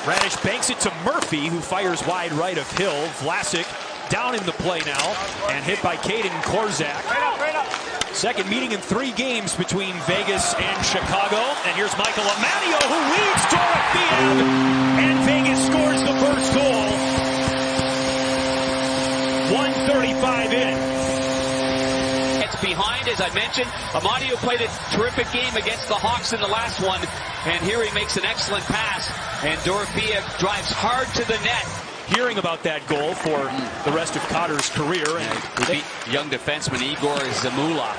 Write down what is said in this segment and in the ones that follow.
Radish banks it to Murphy, who fires wide right of Hill. Vlasic down in the play now, and hit by Caden Korzak. Right up. Second meeting in 3 games between Vegas and Chicago. And here's Michael Amadio, who leads Dorothea, and Vegas scores the first goal. 1:35 in. It's behind, as I mentioned. Amadio played a terrific game against the Hawks in the last one, and here he makes an excellent pass, and Dorothea drives hard to the net. Hearing about that goal for the rest of Cotter's career. And they beat young defenseman Igor Zamula.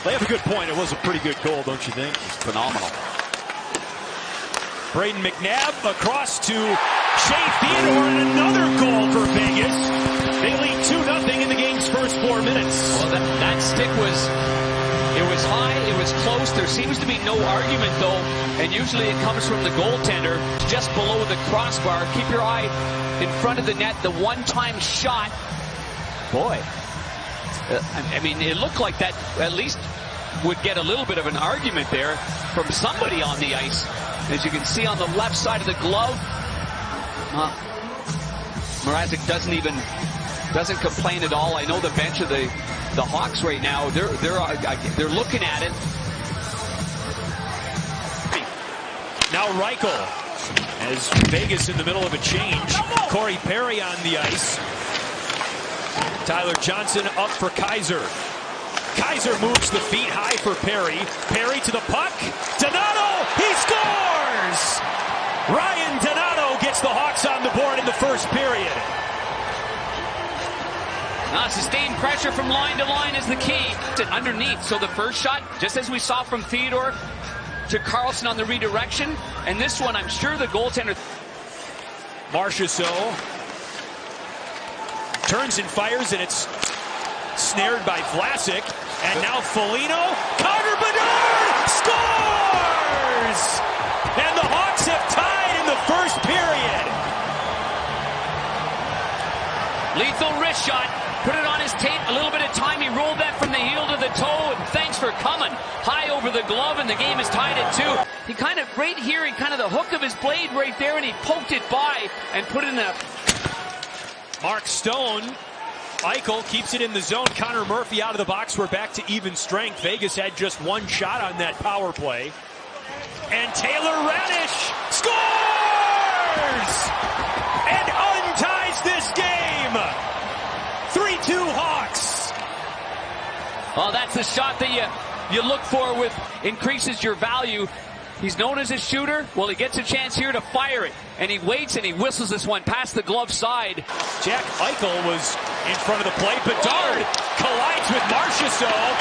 They have a good point. It was a pretty good goal, don't you think? It's phenomenal. Braden McNabb across to Shea Theodore, and another goal for Vegas. They lead 2-0 in the game's first 4 minutes. Well, that stick was high, it was close. There seems to be no argument, though, and usually it comes from the goaltender just below the crossbar. Keep your eye in front of the net. The one-time shot, boy, I mean, it looked like that at least would get a little bit of an argument there from somebody on the ice. As you can see on the left side of the glove, Mrazek doesn't complain at all. I know the bench of the Hawks right now, they're looking at it. Now Reichel, as Vegas in the middle of a change. Corey Perry on the ice. Tyler Johnson up for Kaiser. Kaiser moves the feet high for Perry. Perry to the puck. Donato, he scores! Ryan Donato gets the Hawks on the board in the first period. Sustained pressure from line to line is the key. Underneath, so the first shot, just as we saw from Theodore to Carlson on the redirection, and this one, I'm sure the goaltender. Marchessault turns and fires, and it's snared by Vlasic. And now Foligno, Carter Bedard scores! And the Hawks have tied in the first period. Lethal wrist shot. Put it on his tape, a little bit of time. He rolled that from the heel to the toe, and thanks for coming. High over the glove, and the game is tied at 2. He kind of, right here, the hook of his blade right there, and he poked it by and put it in the... Mark Stone. Eichel keeps it in the zone. Connor Murphy out of the box. We're back to even strength. Vegas had just 1 shot on that power play. And Taylor Radish scores! And unties this game! 3-2 Hawks. Well, that's the shot that you look for with increases your value. He's known as a shooter. Well, he gets a chance here to fire it. And he waits and he whistles this one past the glove side. Jack Eichel was in front of the plate. Bedard collides with Marchessault.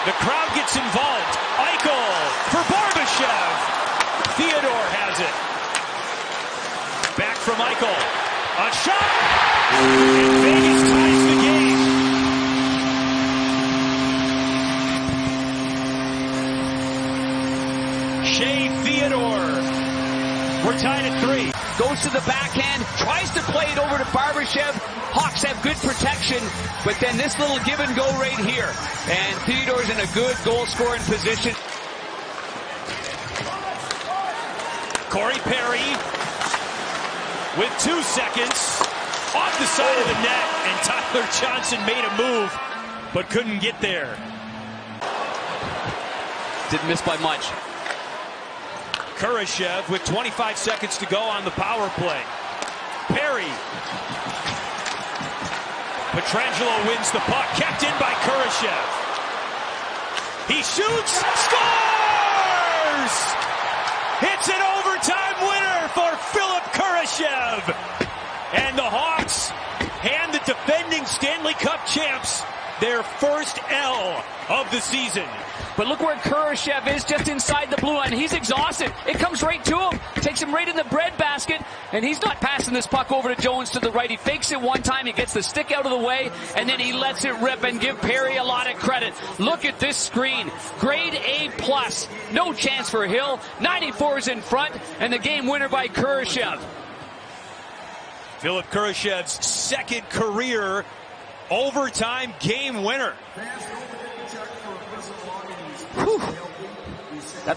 The crowd gets involved. Eichel for Barbashev. Theodore has it. Back from Eichel. A shot! And Vegas ties the game. Shea Theodore. We're tied at 3. Goes to the backhand, tries to play it over to Barbashev. Hawks have good protection, but then this little give and go right here. And Theodore's in a good goal-scoring position. Corey Perry with 2 seconds off the side of the net, and Tyler Johnson made a move, but couldn't get there. Didn't miss by much. Kurashev with 25 seconds to go on the power play. Perry. Pietrangelo wins the puck, kept in by Kurashev. He shoots, scores! It's an overtime winner for Philip Kurashev. And the Hawks hand the defending Stanley Cup champs their first L of the season. But look where Kurashev is, just inside the blue line. He's exhausted. It comes right to him. Takes him right in the breadbasket. And he's not passing this puck over to Jones to the right. He fakes it one time. He gets the stick out of the way. And then he lets it rip, and give Perry a lot of credit. Look at this screen. Grade A+. No chance for Hill. 94 is in front. And the game winner by Kurashev. Philip Kurashev's second career overtime game winner. Whew. That